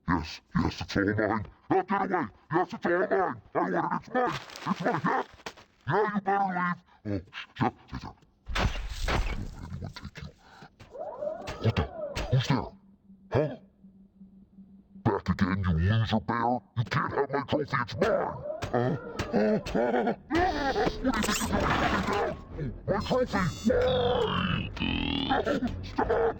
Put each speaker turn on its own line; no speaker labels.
Yes, yes, it's all mine. Now get away. Yes, it's all mine. I want it. It's mine. It's mine. Yeah. Yeah, you better leave. Oh, shit. Hey there. Won't anyone take you? What the? Who's there? Huh? Back again, you loser bear? You can't have my trophy. It's mine. What do you think you're doing? My trophy. Mine. Stop.